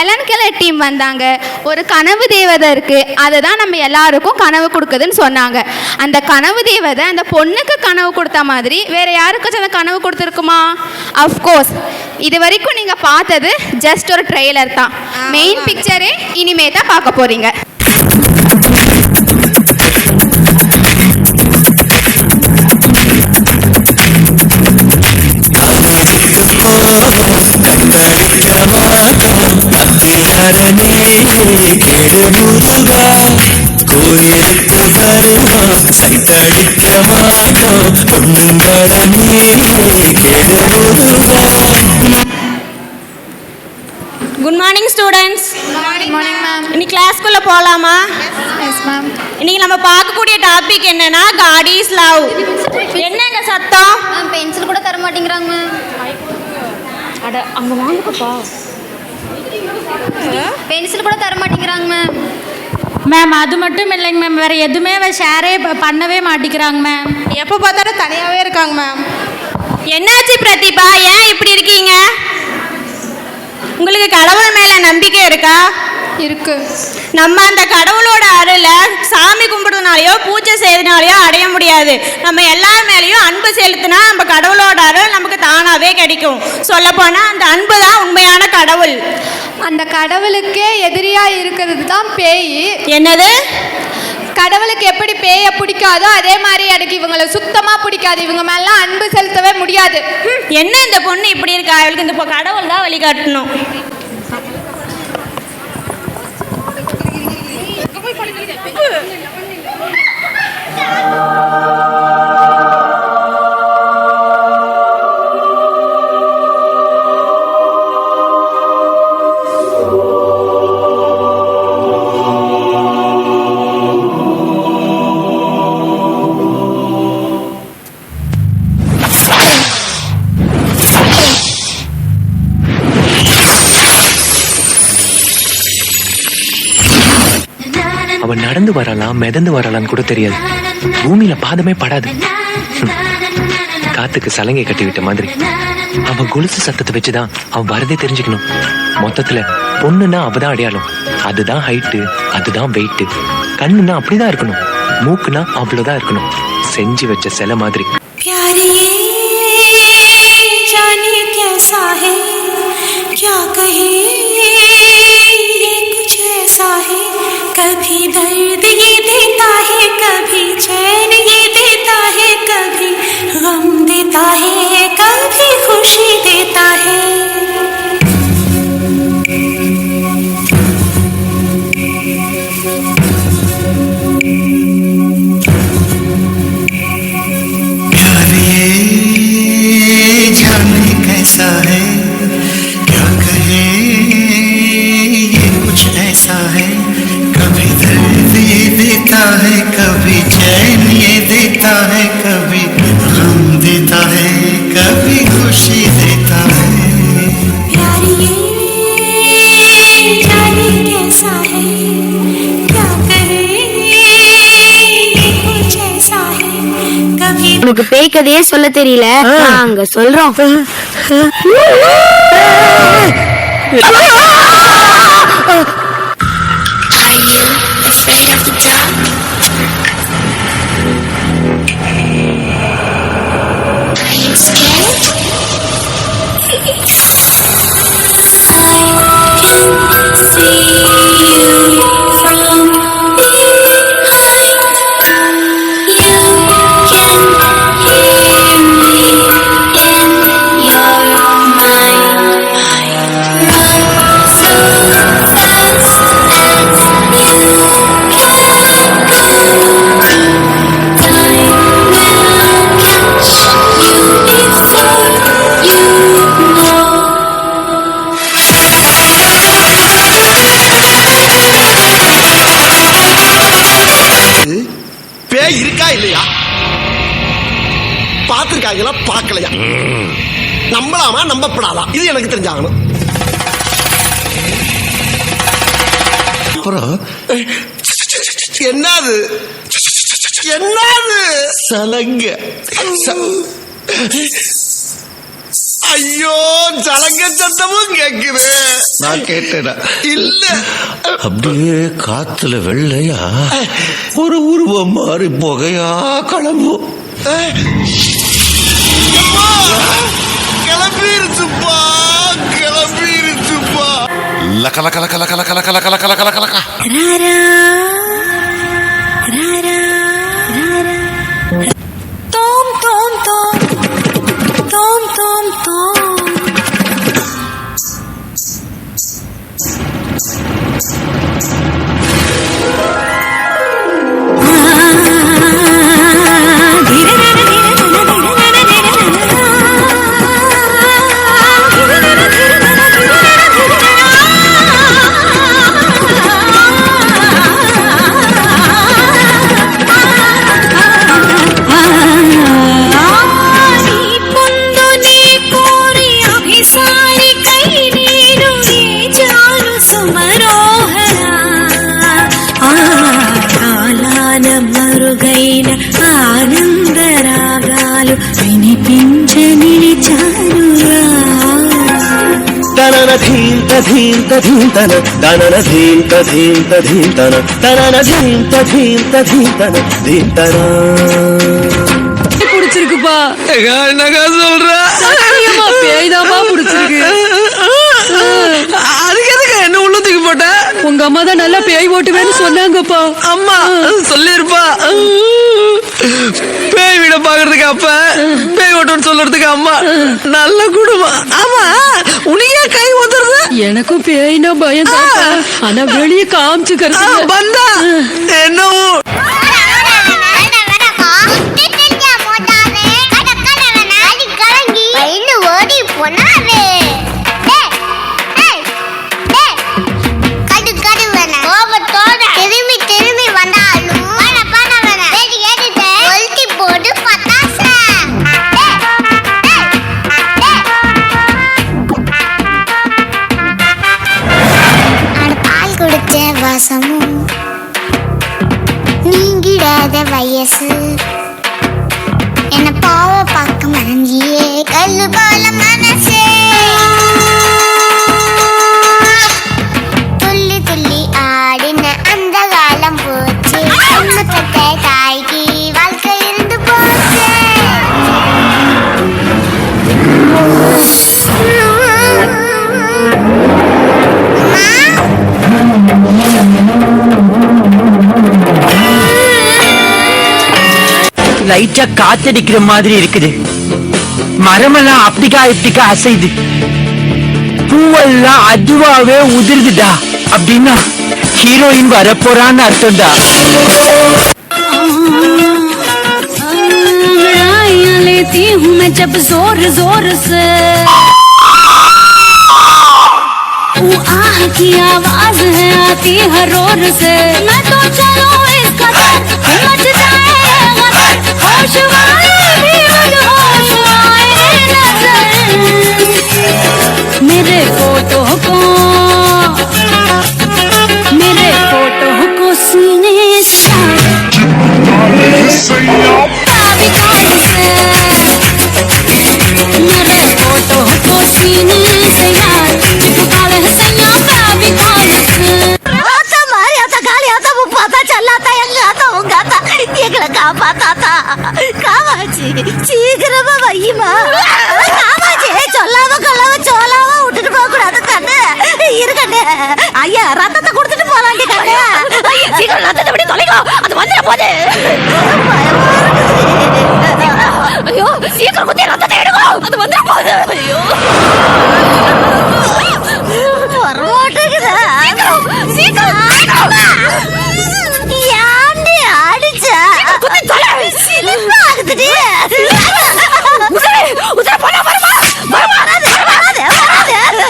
Helen Keller team வந்தாங்க. ஒரு கனவு தேவதை இருக்குது, அதை தான் நம்ம எல்லாருக்கும் கனவு கொடுக்குதுன்னு சொன்னாங்க. அந்த கனவு தேவதை அந்த பொண்ணுக்கு கனவு கொடுத்த மாதிரி வேறு யாருக்காச்சும் அந்த கனவு கொடுத்துருக்குமா? அஃப்கோர்ஸ். இது வரைக்கும் நீங்கள் பார்த்தது ஜஸ்ட் ஒரு ட்ரெய்லர் தான். மெயின் பிக்சரே இனிமே தான் பார்க்க போகிறீங்க. Good morning students. Good morning ma'am. இன்னைக்கு கிளாஸ்க்குள்ள போலாமா? Yes ma'am. இன்னைக்கு நம்ம பார்க்கக்கூடிய டாபிக் என்னன்னா காட் இஸ் லவ். என்னங்க சத்தம்? மேம் பென்சில் கூட தர மாட்டேங்கிறாங்க மேம். அட அங்க வாங்கப்பா. பென்சில் கூட தர மாட்டேங்கிறாங்க மேம். மேம் அது மட்டும் இல்லைங்க மேம், வேறு எதுவுமே ஷேரே பண்ணவே மாட்டேங்கிறாங்க மேம். எப்போ பார்த்தாலும் தனியாகவே இருக்காங்க மேம். என்னாச்சு பிரதீபா, ஏன் இப்படி இருக்கீங்க? உங்களுக்கு கடவுள் மேலே நம்பிக்கை இருக்கா? இருக்கு. நம்ம அந்த கடவுளோட அருளை சாமி கும்பிடுறதுனாலையோ பூஜை செய்யறதுனாலையோ அடைய முடியாது. நம்ம எல்லார் மேலேயும் அன்பு செலுத்தினா நம்ம கடவுளோட அருள் நமக்கு தானாகவே கிடைக்கும். சொல்லப்போனால் அந்த அன்பு தான் உண்மையான கடவுள். அந்த கடவுளுக்கே எதிரியாக இருக்கிறது தான் பேய். என்னது? கடவுளுக்கு எப்படி பேயை பிடிக்காதோ அதே மாதிரி எனக்கு இவங்களை சுத்தமாக பிடிக்காது. இவங்க மேலாம் அன்பு செலுத்தவே முடியாது. என்ன இந்த பொண்ணு இப்படி இருக்கா? அவளுக்கு இந்த கடவுள் தான் வழிகாட்டணும். அவன் நடந்து வரலாம், மிதந்து வரலான்னு கூட தெரியாது. பூமியில பாதமே படாது. காத்துக்கு சலங்கை கட்டி விட்ட மாதிரி அவன் கொலுசு சத்தத்தை வச்சுதான் அவன் வரதே தெரிஞ்சுக்கணும். மொத்தத்துல பொண்ணுன்னா அவதான் அடையாளம், அதுதான் ஹைட்டு, அதுதான் வெயிட்டு. கண்ணுன்னா அப்படிதான் இருக்கணும், மூக்குனா அவ்வளவுதான் இருக்கணும். செஞ்சு வச்ச சிலை மாதிரி. कभी दर्द ये देता है, कभी चैन ये देता है, कभी गम देता है, कभी खुशी देता है. प्यार ये जाने कैसा है, क्या कहे ये कुछ ऐसा है. कभी दर्द ये देता है, कभी चैन ये देता है, कभी गम देता है, कभी खुशी देता है. प्यार ये जाने कैसा है, क्या कहे ये कुछ ऐसा है. कभी உனக்கு பேய் கதையே சொல்ல தெரியல, நாங்க சொல்றோம். Afraid of the dark? Are you scared? I can see you from behind. You can hear me in your mind. Run so fast as you பேய் இருக்கா இல்லையா பாத்துருக்காங்களா பாக்கலையா, நம்பலாமா நம்பப்படாதா, இது எனக்கு தெரிஞ்சாகணும். அப்புறம் என்னது என்னது சலங்க ஐயோ சலங்க சத்தமும் கேக்குது. நான் கேட்டேடா. இல்ல அப்படியே காத்துல வெள்ளையா ஒரு உருவம் மாறி புகையா கிளம்பும். கிளம்பிருச்சுப்பா கிளம்பிருச்சுப்பா. லக்க லக்க லக்க லக்க லக்க லக்க லக்க லக்க லக்க லக்க லக்க. Tom tom tom tom tom tom. మరుగైన ఆనందరాగాలు వినిపించ నిలిచానురా. తనన ధీంత ధీంత ధీంతన తనన ధీంత ధీంత ధీంతన తనన ధీంత ధీంత ధీంతన ధీంతన. பிடிச்சிருக்குப்பா. என்னக்கா சொல்ற? சத்தியமா பேய்தாப்பா பிடிச்சிருக்கு. அதுக்கு எதுக்கு என்ன உள்ள தூக்கி போட்ட? உங்க அம்மா தான் நல்லா பேய் ஓட்டுவேன்னு சொன்னாங்கப்பா. அம்மா சொல்லிருப்பா. பேய் வீட பாக்குறதுக்கு அப்ப, பேய் ஓட்டுன்னு சொல்றதுக்கு அம்மா. நல்ல குடும்பம். ஆமா உனக்கே கை ஊத்துறது? எனக்கும் பேய்னா பயம் தான். ஆனா வெளியே காமிச்சுக்கிறது வந்தா என்னவோ. நீங்கிடாத வயசு என்ன பாவ பார்க்க மறந்தியே கல்லு போல மனசே துள்ளி துள்ளி ஆடின அந்த காலம் போச்சு. பெத்த தாய்க்கு வாழ்க்கை இருந்து போச்சு. லைட்டா காத்தடிக்கிற மாதிரி இருக்குது. மரமெல்லாம் அப்படிக்கா இப்படிக்கா அசைது. பூவெல்லாம் அதுவாவே உதிர்ந்துடா. அப்படின்னா ஹீரோயின் வரப்போறான்னு அர்த்தம்டா. लेती हूँ मैं जब जोर जोर से वो आह की आवाज है आती हर रोर से. मैं तो चलो इसका मच जाएगा होश वाले भी होश आए नजर. मेरे फोटो को सीने से मेरे फोटो को सीने से यार चिपका ले सैया बाबी कौन से. आता मारे आता गाली आता वो पता चलाता எங்க आता உங்க आता எங்களை காப்பாத்தாத்தா. காமாச்சி சீக்கிரமா வையுமா. காமாச்சி சொல்லாம கொள்ளாம சோலாம விட்டுட்டு போக கூடாது கண்ணு. இருக்கண்ணே ஐயா ரத்தத்தை கொடுத்துட்டு போலாண்டி கண்ணு. சீக்கிரம் ரத்தத்தை விட்டு தொலைக்கோ அது வந்துட போகுது. ஐயோ சீக்கிரம் குத்தி ரத்தத்தை எடுக்கோ அது வந்துட போகுது. ஐயோ வரமாட்டேங்குதா. சீக்கிரம் ஏன்டி அடிச்சா குத்தி தொலை. சிலிப்பா ஆகுதுடி. உதர போனா வருமா வருமா வராது வராது வராது.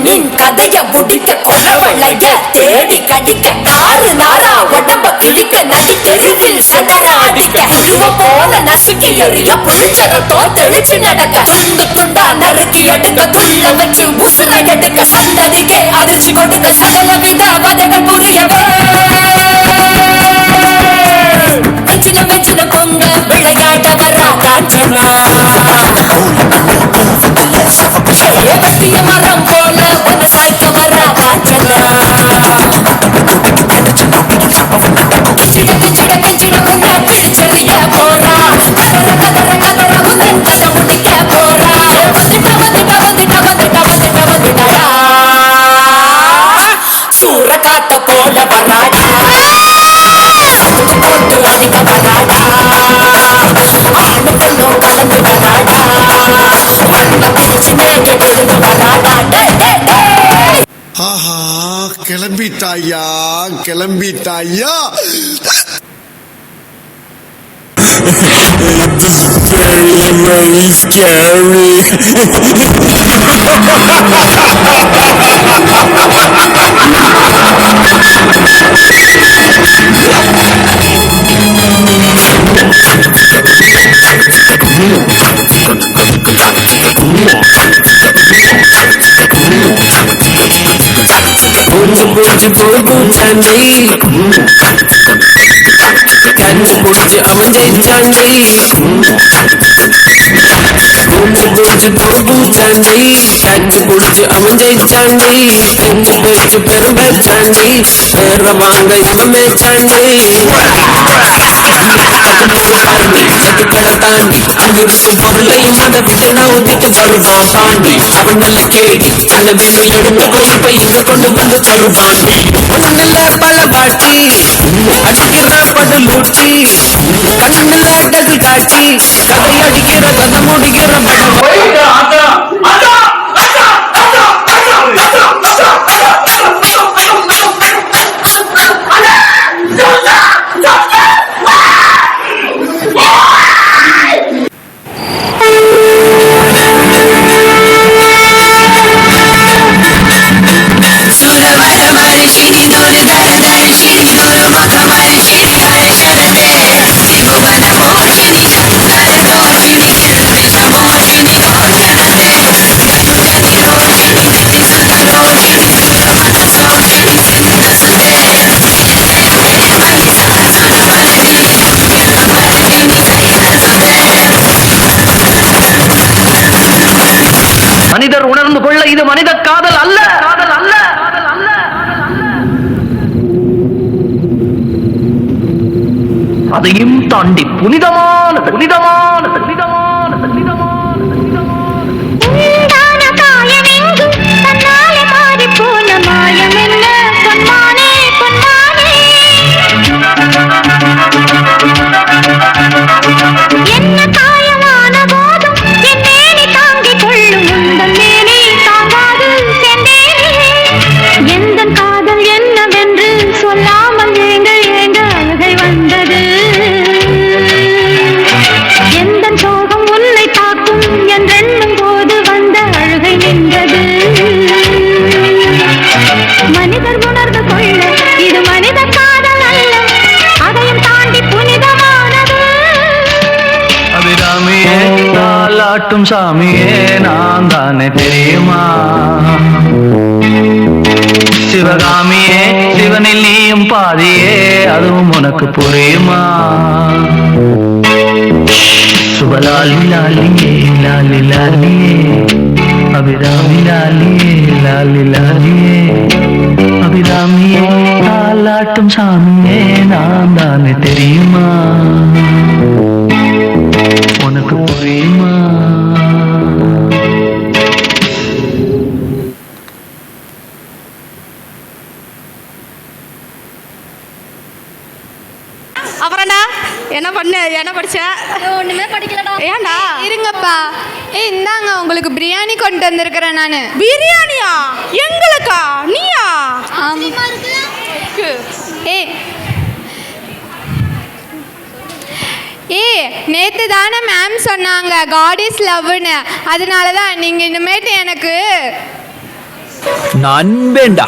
நின் கதைய முடிக்க கொலவளைய தேடி கடிக்க நாறு நாரா உடம்ப கிழிக்க நடி தெருவில் சதன அடிக்க இவ போல நசுக்கி எறிய புடிச்சதோ தெளிச்சு நடக்க துண்டு துண்டா நறுக்கி எடுக்க துள்ள வச்சு உசுர எடுக்க சந்ததிக்கே அதிர்ச்சி கொடுக்க சகல வித வதைகள் புரியவே மெச்சின மெச்சின பொங்க விளையாட வரா காஞ்சனா வெட்டிய மரம் போல ஒரு சாய்க்க வரா காஞ்சனா கிச்சிட கிச்சிட கிச்சிட உன்னை பிடிச்செறிய போறா கதற கதற கதற உந்தன் கதை முடிக்க போறா வந்துட்ட வந்துட்ட வந்துட்ட வந்துட்ட வந்துட்ட வந்துட்டடா சூற காத்த போல வராடா போட்டு அடிக்க வராடா ஆணு பொண்ணும் கலந்து வராடா வந்த பிடிச்சு மேலே விழுந்து வராடா ஆஹா கிளம்பிட்டாயா கிளம்பிட்டாயா This is very, very scary. பூச்சி போய் பூச்சாண்டி கண்ணு பிடிச்சி அவன் ஜெயிச்சாண்டி பூச்சி போய் பூச்சாண்டி கண்ணு பிடிச்சி அவன் ஜெயிச்சாண்டி பெஞ்சு பேச்சு பெரும் பேச்சாண்டி பேர வாங்க இவன் மேச்சாண்டி சத்துக்களை தாண்டி அங்கிருக்கு பொருளையும் அதை விட்டு நான் ஊத்திட்டு வருவான் பாண்டி அவன் நல்ல கேடி நல்ல வேணும் எடுத்து கொழுப்பை இங்க கொண்டு வந்து தருவாண்டி ஒண்ணுல பல பாட்டி அடிக்கிற படலூச்சி கண்ணுல டபுள் காட்சி கதை அடிக்கிற கதை முடிக்கிற மனிதர் உணர்ந்து கொள்ள இது மனித காதல் அல்ல காதல் அல்ல அதையும் தாண்டி புனிதமானது புனிதமானது புனிதமானது புனிதமானது உண்டான காயமெங்கும் தன்னாலே மாறிப் போன மாயம் என்ன பொன்மானே பொன்மானே என்ன காயமான போதும் என் மேனி தாங்கிக் கொள்ளும் உந்தன் மேனி தாங்காது சென்றேனே எந்தன் காதல் என்னவென்று சொல்லாமல் ஏங்க ஏங்க அழுகை வந்தது எந்தன் சோகம் உன்னை தாக்கும் என்றெண்ணும் போது வந்த அழுகை நின்றது மனிதர் உணர்ந்து கொள்ள இது மனித காதல் அல்ல அதையும் தாண்டி புனிதமானது அபிராமியே தாலாட்டும் சாமியே நான் தானே தெரியுமா சிவகாமியே சிவனில் நீயும் பாதியே அதுவும் உனக்கு புரியுமா சுபலாலி லாலியே லாலி லாலியே அபிராமி லாலியே லாலி லாலியே அபிராமியே தாலாட்டும் சாமியே நான் தானே தெரியுமா உனக்கு புரியுமா அப்புறம்டா என்ன படிச்ச ஒண்ணுமே படிக்கலடா. ஏன்டா இருங்கப்பா. இந்தாங்க உங்களுக்கு பிரியாணி கொண்டு வந்திருக்கிறேன் நான். பிரியாணியா? எங்களுக்கா? நீயா? நேத்து தானே மேம் சொன்னாங்க காட் இஸ் லவ்னு. அதனால தான் நீங்கள் இனிமேட்டு எனக்கு நண்பேண்டா